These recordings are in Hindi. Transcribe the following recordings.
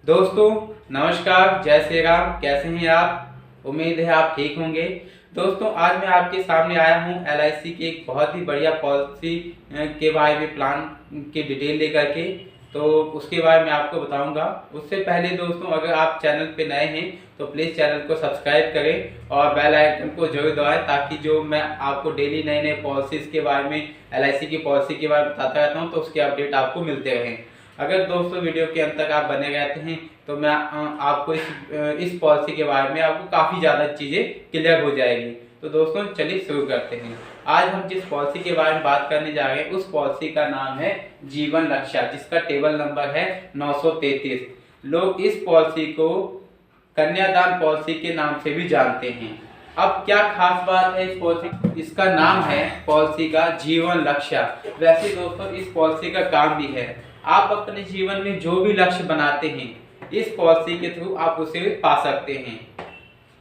दोस्तों नमस्कार, जय श्री राम। कैसे हैं आप? उम्मीद है आप ठीक होंगे। दोस्तों आज मैं आपके सामने आया हूं एलआईसी की एक बहुत ही बढ़िया पॉलिसी के बारे में, प्लान की डिटेल लेकर के। तो उसके बारे में आपको बताऊंगा। उससे पहले दोस्तों अगर आप चैनल पे नए हैं तो प्लीज़ चैनल को सब्सक्राइब करें और बेल आइकन को जरूर दबाएं, ताकि जो मैं आपको डेली नए नए पॉलिसीज़ के बारे में, एलआईसी की पॉलिसी के बारे में बताता रहता हूँ, तो उसके अपडेट आपको मिलते रहें। अगर दोस्तों वीडियो के अंत तक आप बने रहते हैं तो मैं आपको इस पॉलिसी के बारे में आपको काफ़ी ज़्यादा चीज़ें क्लियर हो जाएगी। तो दोस्तों चलिए शुरू करते हैं। आज हम जिस पॉलिसी के बारे में बात करने जा रहे हैं उस पॉलिसी का नाम है जीवन रक्षा, जिसका टेबल नंबर है 933। लोग इस पॉलिसी को कन्यादान पॉलिसी के नाम से भी जानते हैं। अब क्या खास बात है इस पॉलिसी? इसका नाम है पॉलिसी का जीवन रक्षा। वैसे दोस्तों इस पॉलिसी का काम भी है, आप अपने जीवन में जो भी लक्ष्य बनाते हैं इस पॉलिसी के थ्रू आप उसे पा सकते हैं।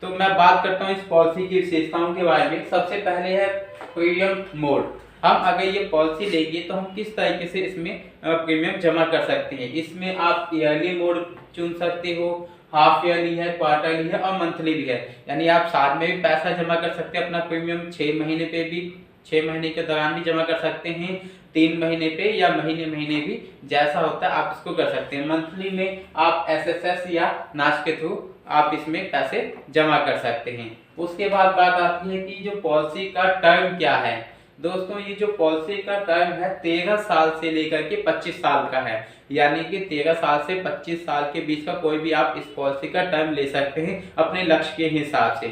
तो मैं बात करता हूँ इस पॉलिसी की विशेषताओं के बारे में। सबसे पहले है प्रीमियम मोड। हम अगर ये पॉलिसी लेंगे तो हम किस तरीके से इसमें प्रीमियम जमा कर सकते हैं। इसमें आप ईयरली मोड चुन सकते हो, हाफ ईयरली है, क्वार्टरली है और मंथली भी है। यानी आप साल में भी पैसा जमा कर सकते हैं अपना प्रीमियम, 6 महीने पे भी, 6 महीने के दौरान भी जमा कर सकते हैं, 3 महीने पे या महीने महीने भी, जैसा होता है आप इसको कर सकते हैं। मंथली में आप एसएसएस या नाच के थ्रू आप इसमें पैसे जमा कर सकते हैं। उसके बाद बात आती है कि जो पॉलिसी का टर्म क्या है। दोस्तों ये जो पॉलिसी का टर्म है 13 साल से लेकर के 25 साल का है। यानी कि 13 साल से 25 साल के बीच का कोई भी आप इस पॉलिसी का टर्म ले सकते हैं अपने लक्ष्य के हिसाब से।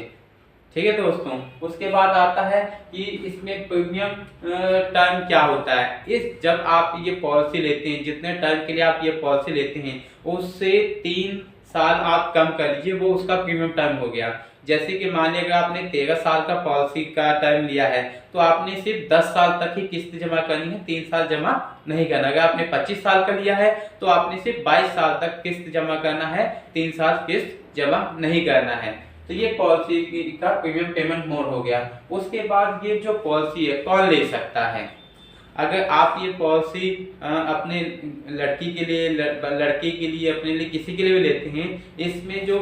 ठीक है दोस्तों। उसके बाद आता है कि इसमें प्रीमियम टर्म क्या होता है। इस जब आप ये पॉलिसी लेते हैं, जितने टर्म के लिए आप ये पॉलिसी लेते हैं उससे 3 साल आप कम कर लीजिए, वो उसका प्रीमियम टर्म हो गया। जैसे कि मान लिया अगर आपने 13 साल का पॉलिसी का टर्म लिया है तो आपने सिर्फ 10 साल तक ही किस्त जमा करनी है, 3 साल जमा नहीं करना। अगर आपने 25 साल का लिया है तो आपने सिर्फ 22 साल तक किस्त जमा करना है, 3 साल किस्त जमा नहीं करना है। तो ये पॉलिसी का प्रीमियम पेमेंट मोड हो गया। उसके बाद ये जो पॉलिसी है कौन ले सकता है। अगर आप ये पॉलिसी अपने लड़की के लिए, लड़के के लिए, अपने लिए, किसी के लिए भी लेते हैं, इसमें जो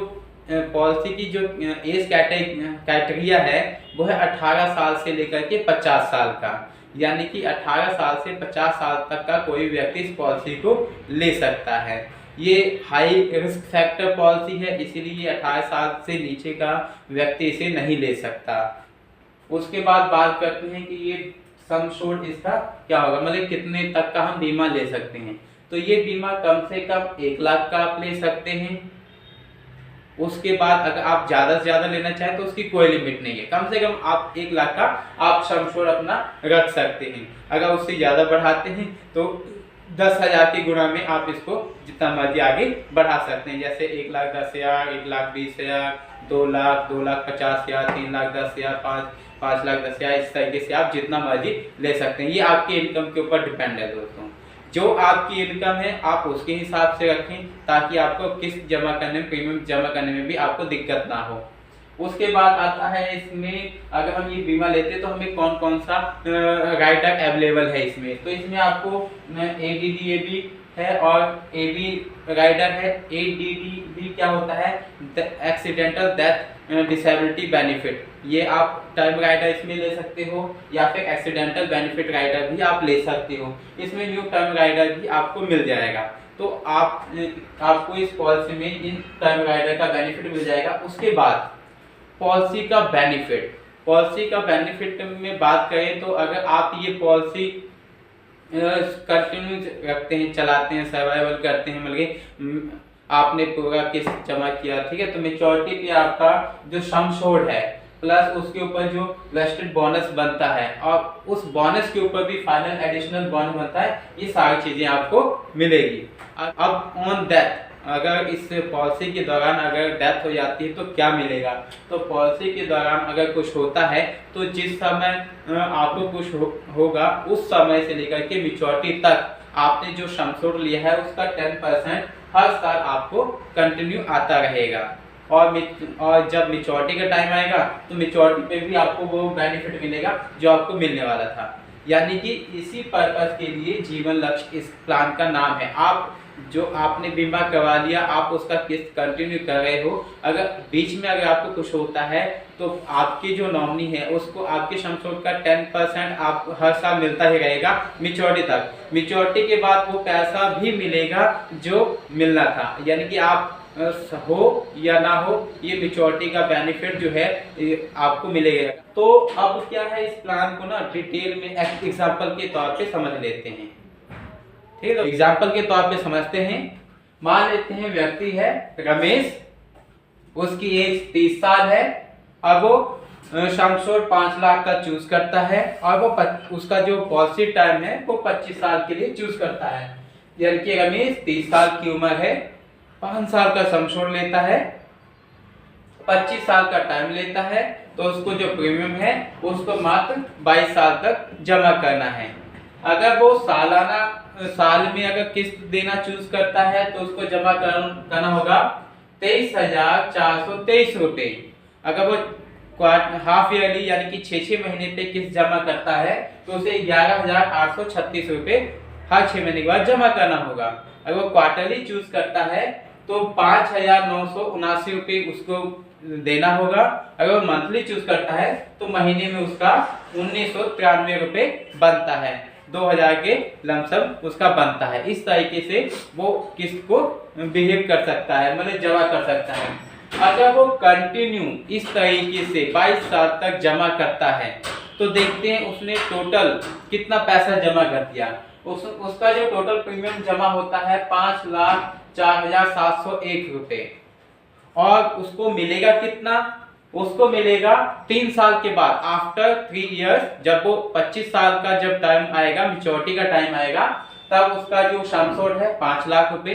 पॉलिसी की जो एज कैटेगरिया है वो है 18 साल से लेकर के 50 साल का। यानी कि 18 साल से 50 साल तक का कोई व्यक्ति इस पॉलिसी को ले सकता है। ये हाई रिस्क फैक्टर पॉलिसी है, इसीलिए 18 साल से नीचे का व्यक्ति इसे नहीं ले सकता। उसके बाद बात करते हैं कि ये सम एश्योर्ड इसका क्या होगा, मतलब कितने तक का हम बीमा ले सकते हैं। तो ये बीमा कम से कम 1 लाख का आप ले सकते हैं। उसके बाद अगर आप ज्यादा से ज्यादा लेना चाहें तो उसकी कोई लिमिट नहीं है, कम से कम आप 1 लाख का आप सम एश्योर्ड अपना रख सकते हैं। अगर उससे ज्यादा बढ़ाते हैं तो 10,000 के गुणा में आप इसको जितना मर्जी आगे बढ़ा सकते हैं। जैसे 1,10,000, 1,20,000, 2 लाख, 2,50,000, 3,10,000, 5,10,000, इस तरीके से आप जितना मर्जी ले सकते हैं। ये आपके इनकम के ऊपर डिपेंड है दोस्तों। जो आपकी इनकम है आप उसके हिसाब से रखें, ताकि आपको किस्त जमा करने में, प्रीमियम जमा करने में भी आपको दिक्कत ना हो। उसके बाद आता है इसमें अगर हम ये बीमा लेते हैं तो हमें कौन कौन सा राइटर अवेलेबल है इसमें। तो इसमें आपको ADDAB है और AB राइडर है। ADDB क्या होता है, एक्सीडेंटल डेथ डिसेबिलिटी बेनिफिट। ये आप टर्म राइडर इसमें ले सकते हो या फिर एक्सीडेंटल बेनिफिट राइडर भी आप ले सकते हो। इसमें न्यू टर्म राइडर भी आपको मिल जाएगा। तो आपको इस पॉलिसी में इन टर्म राइडर का बेनिफिट मिल जाएगा। उसके बाद पॉलिसी का बेनिफिट में बात करें तो अगर आप ये पॉलिसी कंटिन्यू रखते हैं, चलाते हैं, सर्वाइवल करते हैं, मतलब आपने पूरा किस्त जमा किया, ठीक है, तो मेच्योरिटी पे आपका जो सम एश्योर्ड है प्लस उसके ऊपर जो वेस्टेड बोनस बनता है और उस बोनस के ऊपर भी फाइनल एडिशनल बोनस बनता है, ये सारी चीजें आपको मिलेगी। अब ऑन डेथ, अगर इस पॉलिसी के दौरान अगर डेथ हो जाती है तो क्या मिलेगा। तो पॉलिसी के दौरान अगर कुछ होता है तो जिस समय आपको कुछ होगा उस समय से लेकर के मैच्योरिटी तक आपने जो सम एश्योर्ड लिया है उसका 10% हर साल आपको कंटिन्यू आता रहेगा। और जब मैच्योरिटी का टाइम आएगा तो मैच्योरिटी पे भी आपको वो बेनिफिट मिलेगा जो आपको मिलने वाला था। यानी कि इसी पर्पस के लिए जीवन लक्ष्य इस प्लान का नाम है। आप जो आपने बीमा करवा लिया, आप उसका किस्त कंटिन्यू कर रहे हो, अगर बीच में अगर आपको कुछ होता है तो आपकी जो नॉमिनी है उसको आपके सम एश्योर्ड का 10% आप हर साल मिलता ही रहेगा मैच्योरिटी तक। मैच्योरिटी के बाद वो पैसा भी मिलेगा जो मिलना था, यानी कि आप हो या ना हो, ये मैच्योरिटी का बेनिफिट जो है आपको मिलेगा। तो अब क्या है, इस प्लान को ना डिटेल में एग्जांपल के तौर पे समझ लेते हैं। ठीक है, तो एग्जांपल के तौर पे समझते हैं। मान लेते हैं व्यक्ति है रमेश, उसकी एज 30 साल है। अब वो सम एश्योर्ड 5 लाख का चूज करता है और वो उसका जो पॉलिसी टाइम है वो 25 साल के लिए चूज करता है। यानी कि रमेश 30 साल की उम्र है, 5 साल का सम एश्योर्ड लेता है, 25 साल का टाइम लेता है, तो उसको जो प्रीमियम है उसको मात्र 22 साल तक जमा करना है। अगर वो साल में अगर किस्त देना चूज करता है तो उसको जमा करना होगा 23,423 रुपए। अगर वो हाफ ईयरली यानी कि 6 महीने पे किस्त जमा करता है तो उसे 11,836 रुपए हर 6 महीने के बाद जमा करना होगा। अगर वो क्वार्टरली चूज करता है तो 5,979 रुपए उसको देना होगा। अगर वो मंथली चूज करता है तो महीने में उसका 1993 रुपए बनता है, 2000 के लमसम उसका बनता है। इस तरीके से वो किस्त को बिहेव कर सकता है, मतलब जमा कर सकता है। अगर वो कंटिन्यू इस तरीके से 22 साल तक जमा करता है तो देखते हैं उसने टोटल कितना पैसा जमा कर दिया। उसका जो टोटल प्रीमियम जमा होता है 5,04,701 रुपए, और उसको मिलेगा कितना, उसको मिलेगा 3 साल के बाद, आफ्टर 3 इयर्स, जब वो 25 साल का जब टाइम आएगा, मैच्योरिटी का टाइम आएगा, तब उसका जो सम एश्योर्ड है 5 लाख रुपए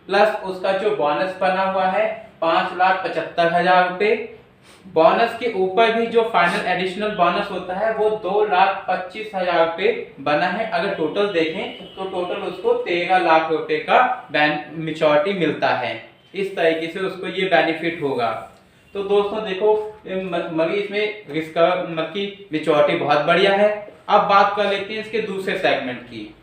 प्लस उसका जो बोनस बना हुआ है 5,75,000 रुपए। बोनस के ऊपर भी जो फाइनल एडिशनल बोनस होता है वो 2,25,000 रुपए बना है। अगर टोटल देखें तो टोटल उसको 13 लाख रुपए का मैच्योरिटी मिलता है। इस तरीके से उसको ये बेनिफिट होगा। तो दोस्तों देखो, मगर इसमें रिस्क की मैच्योरिटी बहुत बढ़िया है। अब बात कर लेते हैं इसके दूसरे सेगमेंट की।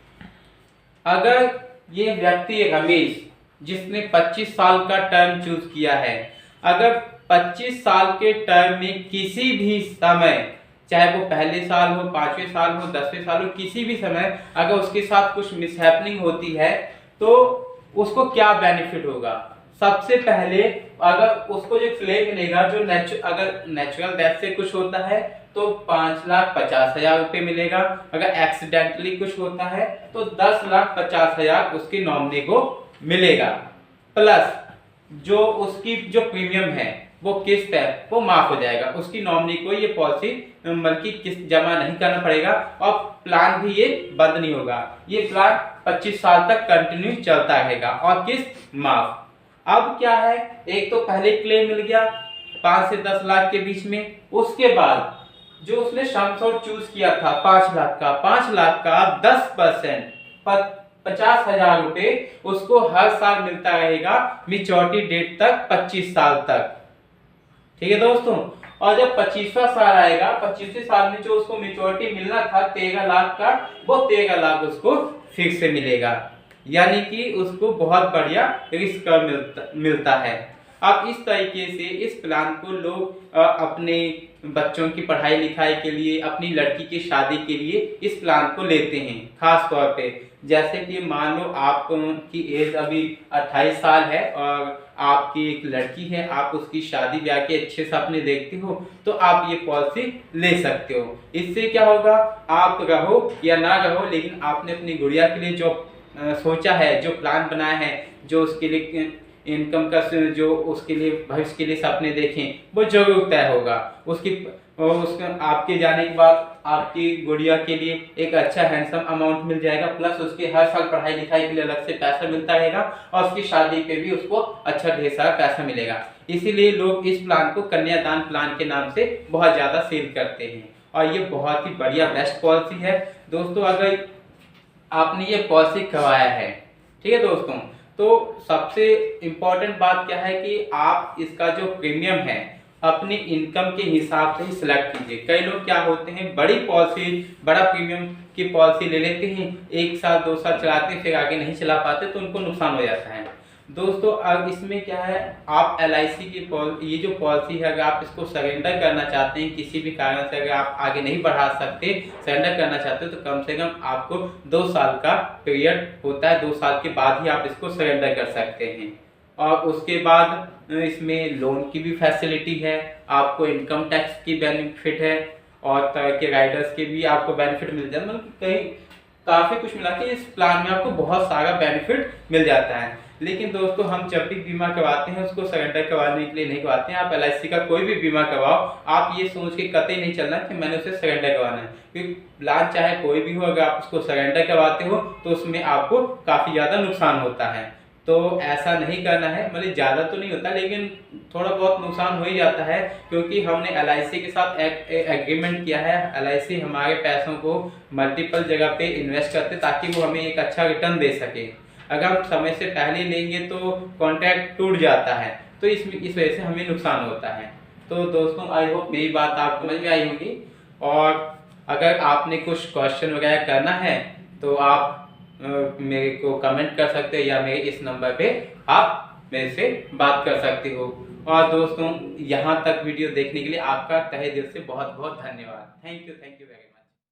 अगर ये व्यक्ति रमेश जिसने 25 साल का टर्म चूज किया है, अगर 25 साल के टर्म में किसी भी समय, चाहे वो पहले साल हो, 5वें साल हो, 10वें साल हो, किसी भी समय अगर उसके साथ कुछ मिसहैपनिंग होती है तो उसको क्या बेनिफिट होगा। सबसे पहले अगर उसको जो क्लेम मिलेगा, जो अगर नेचुरल डेथ से कुछ होता है तो 5,50,000 रुपए मिलेगा। अगर एक्सीडेंटली कुछ होता है तो 10,50,000 उसकी नॉमिनी को मिलेगा। प्लस जो उसकी जो प्रीमियम है, वो किस्त है, वो माफ हो जाएगा। उसकी नॉमिनी को ये पॉलिसी बल्कि किस्त जमा नहीं करना पड़ेगा और प्लान भी ये बंद नहीं होगा। ये प्लान 25 साल तक कंटिन्यू चलता रहेगा और किस्त माफ। अब क्या है, एक तो पहले क्लेम मिल गया 5 से 10 लाख के बीच में, उसके बाद जो उसने सम एश्योर्ड चूज किया था 5 लाख का, 5 लाख का 10% 50,000 रुपए उसको हर साल मिलता रहेगा मैच्योरिटी डेट तक, 25 साल तक। ठीक है दोस्तों, और जब 25वां साल आएगा, 25वें साल में जो उसको मैच्योरिटी मिलना था 13 लाख का, वो 13 लाख उसको फिक्स से मिलेगा। यानी कि उसको बहुत बढ़िया रिस्क मिलता है। अब इस तरीके से इस प्लान को लोग अपने बच्चों की पढ़ाई लिखाई के लिए, अपनी लड़की की शादी के लिए इस प्लान को लेते हैं खास तौर पे। जैसे कि मान लो आपकी एज अभी 28 साल है और आपकी एक लड़की है, आप उसकी शादी ब्याह के अच्छे सपने देखते हो, तो आप ये पॉलिसी ले सकते हो। इससे क्या होगा, आप रहो या ना रहो, लेकिन आपने अपनी गुड़िया के लिए जो सोचा है, जो प्लान बनाया है, जो उसके लिए इनकम का जो उसके लिए भविष्य के लिए सपने देखें, वो जरूर तय होगा। उसका आपके जाने के बाद आपकी गुड़िया के लिए एक अच्छा हैंडसम अमाउंट मिल जाएगा, प्लस उसके हर साल पढ़ाई लिखाई के लिए अलग से पैसा मिलता रहेगा और उसकी शादी पे भी उसको अच्छा ढेर सारा पैसा मिलेगा। इसीलिए लोग इस प्लान को कन्यादान प्लान के नाम से बहुत ज्यादा सेल करते हैं और ये बहुत ही बढ़िया बेस्ट पॉलिसी है दोस्तों। अगर आपने ये पॉलिसी करवाया है, ठीक है दोस्तों, तो सबसे इम्पोर्टेंट बात क्या है कि आप इसका जो प्रीमियम है अपनी इनकम के हिसाब से ही सिलेक्ट कीजिए। कई लोग क्या होते हैं, बड़ी पॉलिसी, बड़ा प्रीमियम की पॉलिसी ले लेते हैं, 1 साल 2 साल चलाते हैं, फिर आगे नहीं चला पाते तो उनको नुकसान हो जाता है। दोस्तों अब इसमें क्या है, आप LIC की ये जो पॉलिसी है, अगर आप इसको सरेंडर करना चाहते हैं किसी भी कारण से, अगर आप आगे नहीं बढ़ा सकते, सरेंडर करना चाहते हो, तो कम से कम आपको 2 साल का पीरियड होता है, 2 साल के बाद ही आप इसको सरेंडर कर सकते हैं। और उसके बाद इसमें लोन की भी फैसिलिटी है, आपको इनकम टैक्स की बेनिफिट है, और तरह के राइडर्स के भी आपको बेनिफिट मिल जाता है। मतलब कहीं काफ़ी कुछ मिला के इस प्लान में आपको बहुत सारा बेनिफिट मिल जाता है। लेकिन दोस्तों हम जब भी बीमा करवाते हैं उसको सरेंडर करवाने के लिए नहीं करवाते हैं। आप LIC का कोई भी बीमा करवाओ, आप ये सोच के कतई नहीं चलना कि मैंने उसे सरेंडर करवाना है, क्योंकि प्लान चाहे कोई भी हो, अगर आप उसको सरेंडर करवाते हो तो उसमें आपको काफ़ी ज़्यादा नुकसान होता है। तो ऐसा नहीं करना है, मतलब ज़्यादा तो नहीं होता लेकिन थोड़ा बहुत नुकसान हो ही जाता है, क्योंकि हमने LIC के साथ एक एग्रीमेंट किया है। LIC हमारे पैसों को मल्टीपल जगह पे इन्वेस्ट करते ताकि वो हमें एक अच्छा रिटर्न दे सके। अगर हम समय से पहले लेंगे तो कॉन्ट्रैक्ट टूट जाता है, तो इस वजह से हमें नुकसान होता है। तो दोस्तों आई होप मेरी बात आपको समझ में आई होगी, और अगर आपने कुछ क्वेश्चन वगैरह करना है तो आप मेरे को कमेंट कर सकते हो, या मेरे इस नंबर पे आप मेरे से बात कर सकते हो। और दोस्तों यहाँ तक वीडियो देखने के लिए आपका तहे दिल से बहुत बहुत धन्यवाद। Thank you very much.